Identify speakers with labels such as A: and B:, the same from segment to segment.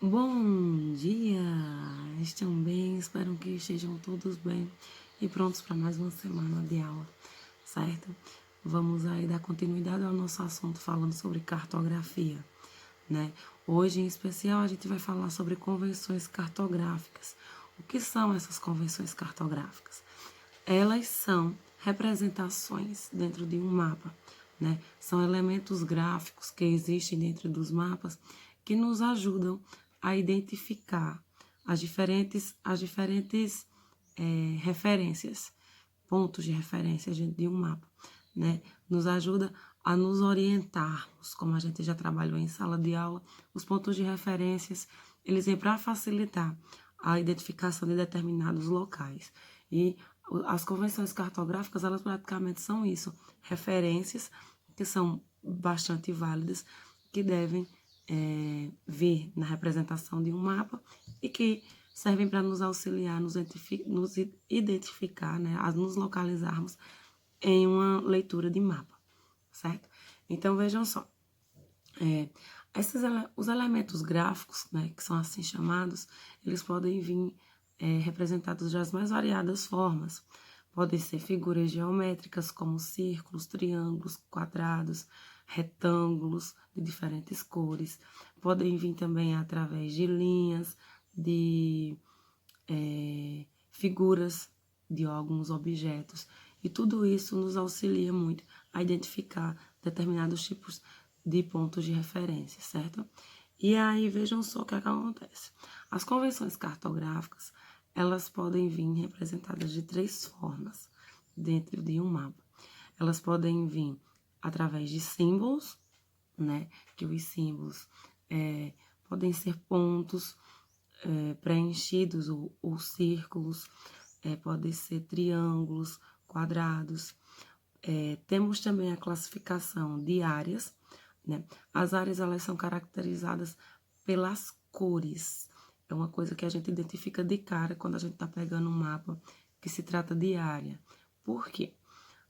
A: Bom dia! Estão bem? Espero que estejam todos bem e prontos para mais uma semana de aula, certo? Vamos aí dar continuidade ao nosso assunto falando sobre cartografia, né? Hoje, em especial, a gente vai falar sobre convenções cartográficas. O que são essas convenções cartográficas? Elas são representações dentro de um mapa, né? São elementos gráficos que existem dentro dos mapas que nos ajudam a identificar as diferentes referências, pontos de referência de um mapa, né? Nos ajuda a nos orientarmos, como a gente já trabalhou em sala de aula, os pontos de referências, eles vêm para facilitar a identificação de determinados locais. E as convenções cartográficas, elas praticamente são isso, referências que são bastante válidas, que devem vir na representação de um mapa e que servem para nos auxiliar, nos identificar, né, a nos localizarmos em uma leitura de mapa, certo? Então, vejam só, os elementos gráficos, né, que são assim chamados, eles podem vir representados das mais variadas formas. Podem ser figuras geométricas, como círculos, triângulos, quadrados, retângulos de diferentes cores. Podem vir também através de linhas, de figuras de alguns objetos. E tudo isso nos auxilia muito a identificar determinados tipos de pontos de referência, certo? E aí, vejam só o que acontece. As convenções cartográficas, elas podem vir representadas de 3 formas dentro de um mapa. Elas podem vir através de símbolos, né? Que os símbolos podem ser pontos preenchidos ou círculos, podem ser triângulos, quadrados. Temos também a classificação de áreas, né? As áreas, elas são caracterizadas pelas cores. É uma coisa que a gente identifica de cara quando a gente está pegando um mapa que se trata de área. Por quê?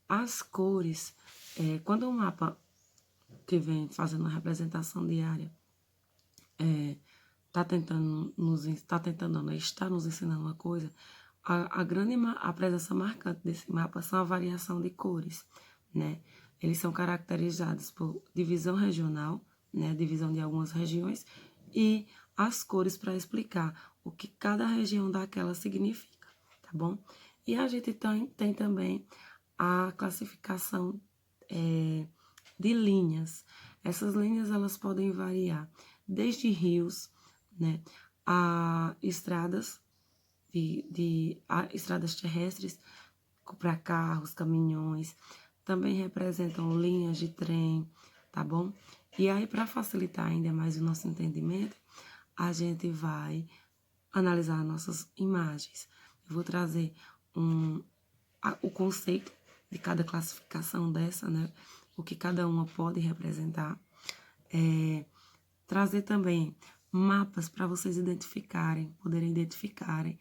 A: As cores, quando o mapa que vem fazendo uma representação de área está nos ensinando uma coisa, a presença marcante desse mapa são a variação de cores, né? Eles são caracterizados por divisão regional, né? Divisão de algumas regiões, e as cores para explicar o que cada região daquela significa, tá bom? E a gente tem também a classificação de linhas. Essas linhas, elas podem variar desde rios, né, a estradas estradas terrestres para carros, caminhões, também representam linhas de trem, tá bom? E aí, para facilitar ainda mais o nosso entendimento, a gente vai analisar nossas imagens. Eu vou trazer o conceito de cada classificação dessa, né? O que cada uma pode representar. Trazer também mapas para vocês poderem identificarem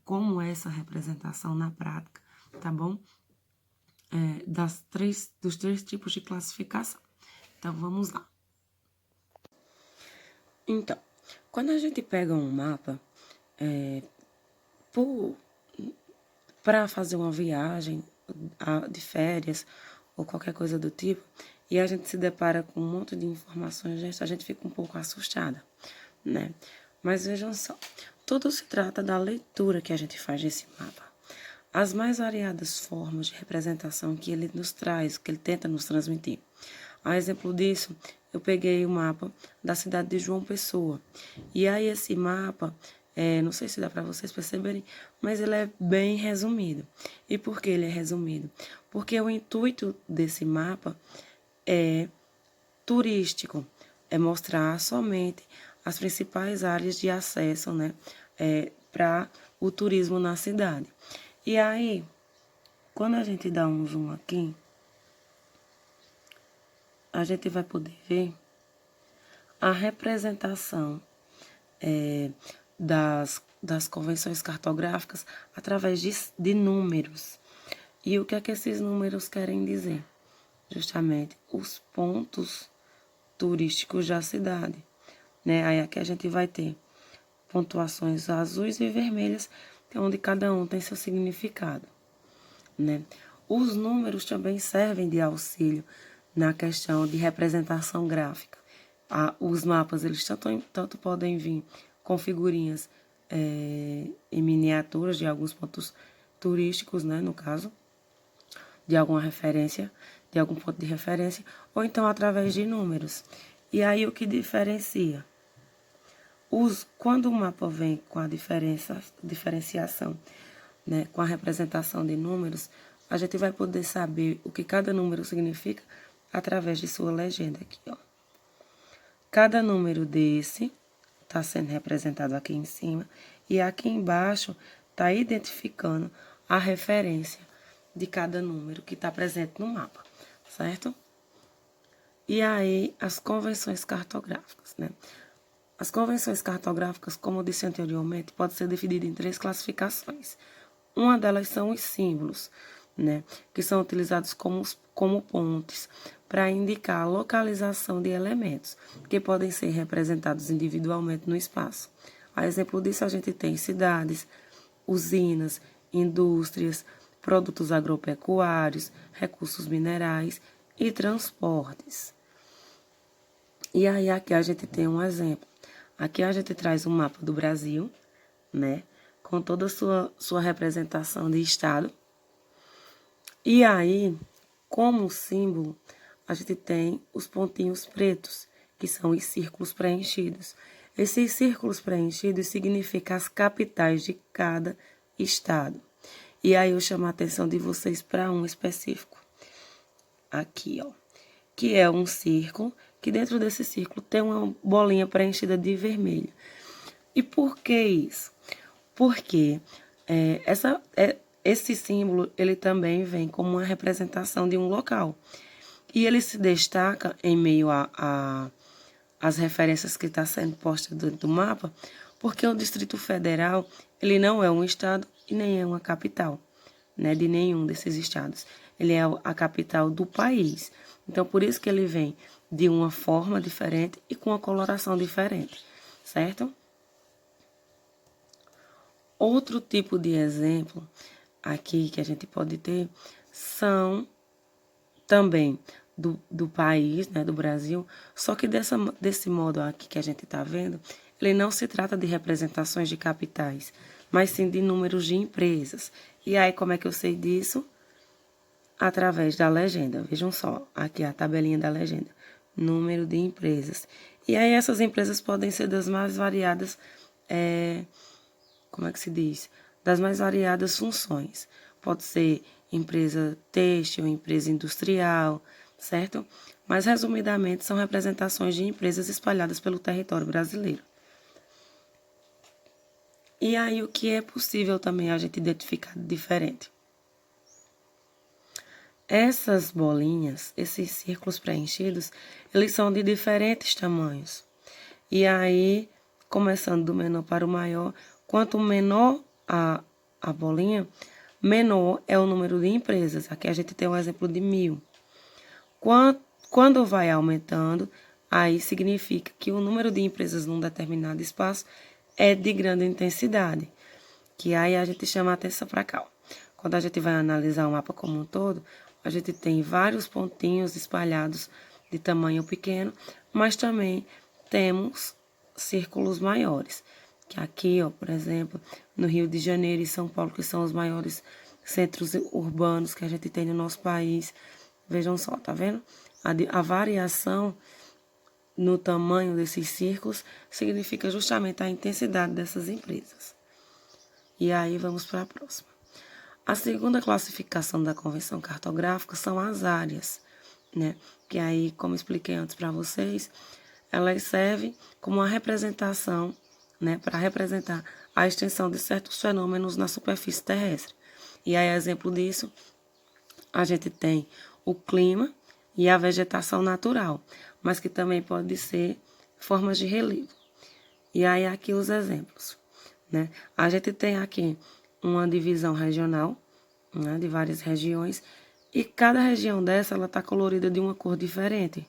A: como é essa representação na prática, tá bom? Dos 3 tipos de classificação. Então, vamos lá. Então, quando a gente pega um mapa para fazer uma viagem de férias ou qualquer coisa do tipo, e a gente se depara com um monte de informações, a gente fica um pouco assustada, né? Mas vejam só, tudo se trata da leitura que a gente faz desse mapa. As mais variadas formas de representação que ele nos traz, que ele tenta nos transmitir. A exemplo disso, eu peguei o mapa da cidade de João Pessoa. E aí esse mapa, não sei se dá para vocês perceberem, mas ele é bem resumido. E por que ele é resumido? Porque o intuito desse mapa é turístico, é mostrar somente as principais áreas de acesso, né, para o turismo na cidade. E aí, quando a gente dá um zoom aqui, a gente vai poder ver a representação das convenções cartográficas através de números. E o que é que esses números querem dizer? Justamente os pontos turísticos da cidade, né? Aí aqui a gente vai ter pontuações azuis e vermelhas, onde cada um tem seu significado, né? Os números também servem de auxílio na questão de representação gráfica. Os mapas, eles tanto podem vir com figurinhas em miniaturas de alguns pontos turísticos, né, no caso, de alguma referência, de algum ponto de referência, ou então através de números. E aí o que diferencia? Quando o mapa vem com a diferenciação, né, com a representação de números, a gente vai poder saber o que cada número significa através de sua legenda aqui, ó. Cada número desse está sendo representado aqui em cima e aqui embaixo está identificando a referência de cada número que está presente no mapa, certo? E aí, as convenções cartográficas, né? As convenções cartográficas, como eu disse anteriormente, pode ser dividida em 3 classificações. Uma delas são os símbolos, né, que são utilizados como pontes para indicar a localização de elementos, que podem ser representados individualmente no espaço. A exemplo disso, a gente tem cidades, usinas, indústrias, produtos agropecuários, recursos minerais e transportes. E aí, aqui a gente tem um exemplo. Aqui a gente traz um mapa do Brasil, né, com toda a sua representação de estado. E aí, como símbolo, a gente tem os pontinhos pretos, que são os círculos preenchidos. Esses círculos preenchidos significam as capitais de cada estado. E aí eu chamo a atenção de vocês para um específico. Aqui, ó. Que é um círculo, que dentro desse círculo tem uma bolinha preenchida de vermelho. E por que isso? Porque esse símbolo, ele também vem como uma representação de um local. E ele se destaca em meio às referências que estão sendo postas dentro do mapa, porque o Distrito Federal, ele não é um estado e nem é uma capital, né, de nenhum desses estados. Ele é a capital do país. Então, por isso que ele vem de uma forma diferente e com uma coloração diferente, certo? Outro tipo de exemplo aqui que a gente pode ter são também do país, né, do Brasil, só que desse modo aqui que a gente está vendo, ele não se trata de representações de capitais, mas sim de números de empresas. E aí, como é que eu sei disso? Através da legenda. Vejam só, aqui a tabelinha da legenda. Número de empresas. E aí, essas empresas podem ser das mais variadas, como é que se diz? Das mais variadas funções. Pode ser empresa têxtil, empresa industrial, certo? Mas, resumidamente, são representações de empresas espalhadas pelo território brasileiro. E aí, o que é possível também a gente identificar de diferente? Essas bolinhas, esses círculos preenchidos, eles são de diferentes tamanhos. E aí, começando do menor para o maior, quanto menor a bolinha, menor é o número de empresas. Aqui a gente tem um exemplo de 1000. Quando vai aumentando, aí significa que o número de empresas num determinado espaço é de grande intensidade. Que aí a gente chama a atenção para cá. Quando a gente vai analisar o mapa como um todo, a gente tem vários pontinhos espalhados de tamanho pequeno, mas também temos círculos maiores. Que aqui, ó, por exemplo, no Rio de Janeiro e São Paulo, que são os maiores centros urbanos que a gente tem no nosso país. Vejam só, tá vendo? A variação no tamanho desses círculos significa justamente a intensidade dessas empresas. E aí vamos para a próxima. A segunda classificação da convenção cartográfica são as áreas, né? Que aí, como expliquei antes para vocês, elas servem como uma representação, né? Para representar a extensão de certos fenômenos na superfície terrestre. E aí, exemplo disso, a gente tem o clima e a vegetação natural, mas que também pode ser formas de relevo. E aí, aqui os exemplos, né? A gente tem aqui uma divisão regional, né, de várias regiões, e cada região dessa, ela está colorida de uma cor diferente,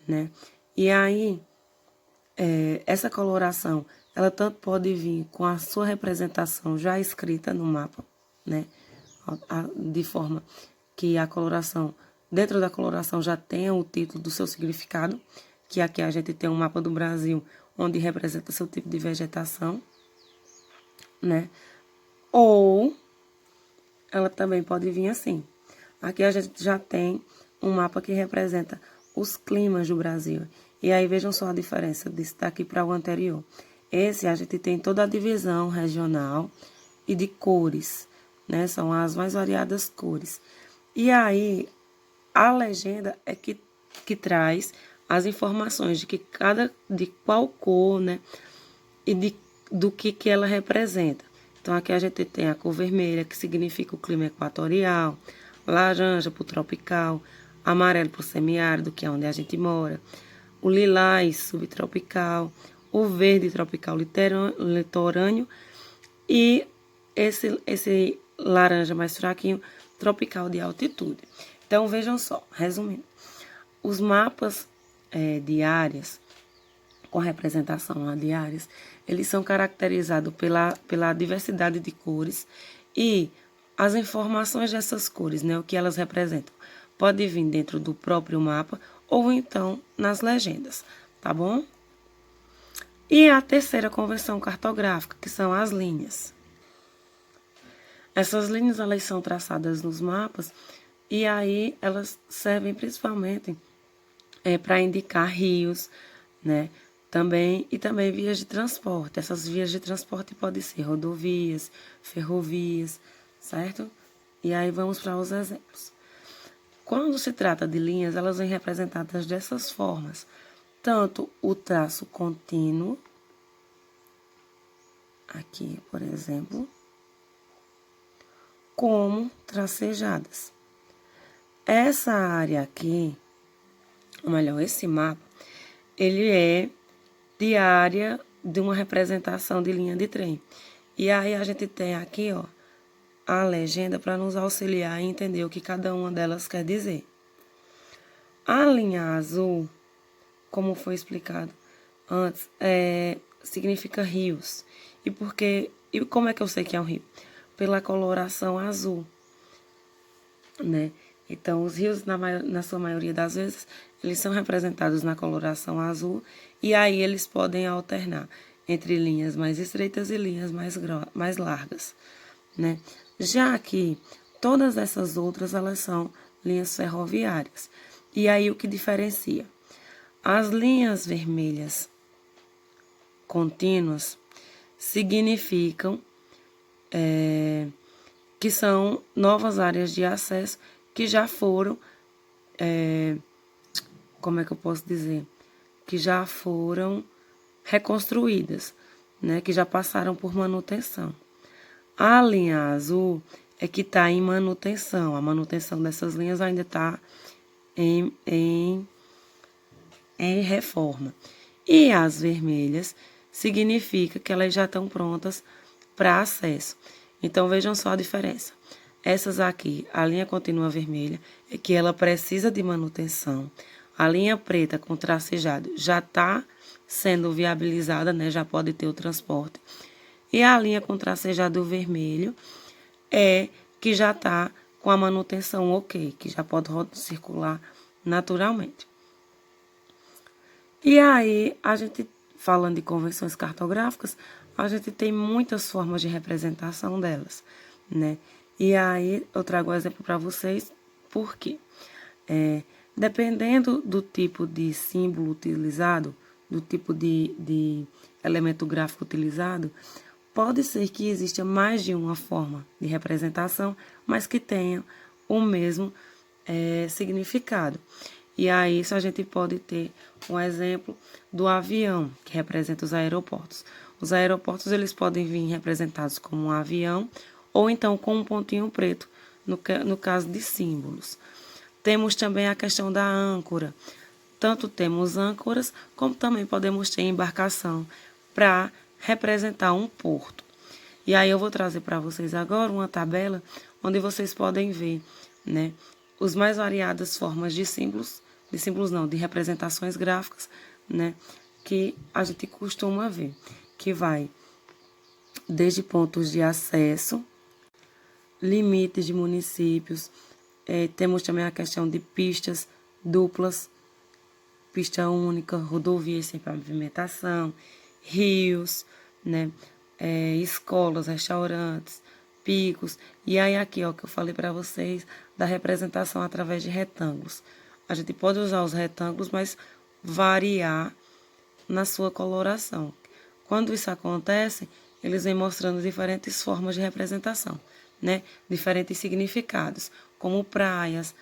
A: né? E aí, essa coloração, ela tanto pode vir com a sua representação já escrita no mapa, né? De forma que a coloração, dentro da coloração já tenha o título do seu significado, que aqui a gente tem um mapa do Brasil, onde representa seu tipo de vegetação, né? Ou ela também pode vir assim. Aqui a gente já tem um mapa que representa os climas do Brasil. E aí vejam só a diferença desse daqui para o anterior. Esse a gente tem toda a divisão regional e de cores, né? São as mais variadas cores. E aí a legenda é que traz as informações de qual cor, né? E do que ela representa. Então aqui a gente tem a cor vermelha, que significa o clima equatorial, laranja para o tropical, amarelo para o semiárido, que é onde a gente mora, o lilás subtropical, o verde tropical litorâneo e esse laranja mais fraquinho, tropical de altitude. Então, vejam só, resumindo, os mapas de áreas, com representação lá de áreas, eles são caracterizados pela diversidade de cores e as informações dessas cores, né, o que elas representam, pode vir dentro do próprio mapa ou então nas legendas, tá bom? E a terceira convenção cartográfica, que são as linhas. Essas linhas, elas são traçadas nos mapas e aí elas servem principalmente para indicar rios, né? Também vias de transporte. Essas vias de transporte podem ser rodovias, ferrovias, certo? E aí vamos para os exemplos. Quando se trata de linhas, elas vêm representadas dessas formas. Tanto o traço contínuo, aqui, por exemplo, como tracejadas. Essa área aqui, ou melhor, esse mapa, ele é de área de uma representação de linha de trem. E aí a gente tem aqui, ó, a legenda para nos auxiliar a entender o que cada uma delas quer dizer. A linha azul, como foi explicado antes, significa rios. E como é que eu sei que é um rio? Pela coloração azul, né? Então, os rios, na sua maioria das vezes, eles são representados na coloração azul, e aí eles podem alternar entre linhas mais estreitas e linhas mais largas, né? Já que todas essas outras, elas são linhas ferroviárias. E aí, o que diferencia? As linhas vermelhas contínuas significam que são novas áreas de acesso que já foram, como é que eu posso dizer? Que já foram reconstruídas, né? Que já passaram por manutenção. A linha azul é que está em manutenção. A manutenção dessas linhas ainda está em reforma. E as vermelhas significa que elas já estão prontas para acesso. Então, vejam só a diferença. Essas aqui, a linha contínua vermelha, é que ela precisa de manutenção. A linha preta com tracejado já está sendo viabilizada, né? Já pode ter o transporte. E a linha com tracejado vermelho é que já está com a manutenção ok, que já pode circular naturalmente. E aí, a gente, falando de convenções cartográficas, a gente tem muitas formas de representação delas, né? E aí, eu trago um exemplo para vocês, por quê? Dependendo do tipo de símbolo utilizado, do tipo de elemento gráfico utilizado, pode ser que exista mais de uma forma de representação, mas que tenha o mesmo significado. E aí, isso a gente pode ter um exemplo do avião, que representa os aeroportos. Os aeroportos, eles podem vir representados como um avião, ou então com um pontinho preto, no caso de símbolos. Temos também a questão da âncora. Tanto temos âncoras, como também podemos ter embarcação para representar um porto. E aí eu vou trazer para vocês agora uma tabela onde vocês podem ver, né, os mais variadas formas de símbolos não, de representações gráficas, né, que a gente costuma ver, que vai desde pontos de acesso, limites de municípios, temos também a questão de pistas duplas, pista única, rodovias sem pavimentação, rios, né? Escolas, restaurantes, picos. E aí aqui, ó, que eu falei para vocês da representação através de retângulos. A gente pode usar os retângulos, mas variar na sua coloração. Quando isso acontece, eles vêm mostrando diferentes formas de representação, né? Diferentes significados, como praias,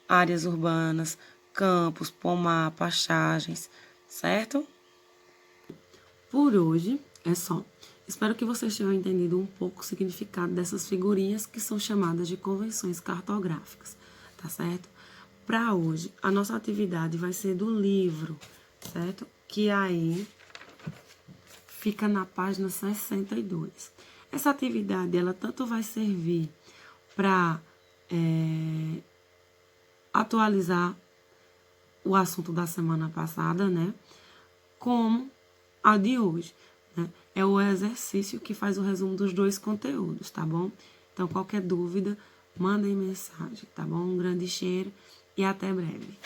A: áreas urbanas, campos, pomar, pastagens, certo? Por hoje é só. Espero que vocês tenham entendido um pouco o significado dessas figurinhas que são chamadas de convenções cartográficas, tá certo? Para hoje, a nossa atividade vai ser do livro, certo? Que aí fica na página 62. Essa atividade, ela tanto vai servir para atualizar o assunto da semana passada, né? Como a de hoje, né? É o exercício que faz o resumo dos dois conteúdos, tá bom? Então, qualquer dúvida, mandem mensagem, tá bom? Um grande cheiro e até breve.